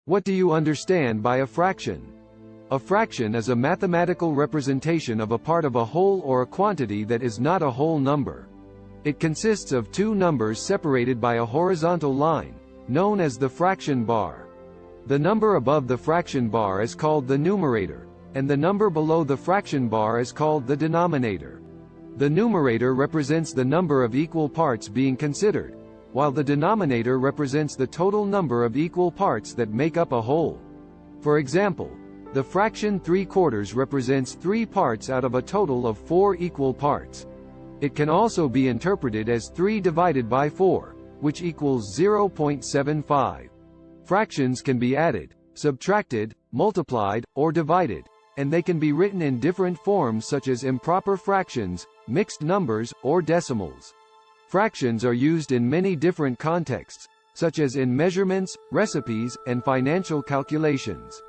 What do you understand by a fraction? A fraction is a mathematical representation of a part of a whole or a quantity that is not a whole number. It consists of two numbers separated by a horizontal line, known as the fraction bar. The number above the fraction bar is called the numerator, and the number below the fraction bar is called the denominator. The numerator represents the number of equal parts being considered, while the denominator represents the total number of equal parts that make up a whole. For example, the fraction 3/4 represents 3 parts out of a total of 4 equal parts. It can also be interpreted as 3 divided by 4, which equals 0.75. Fractions can be added, subtracted, multiplied, or divided, and they can be written in different forms such as improper fractions, mixed numbers, or decimals. Fractions are used in many different contexts, such as in measurements, recipes, and financial calculations.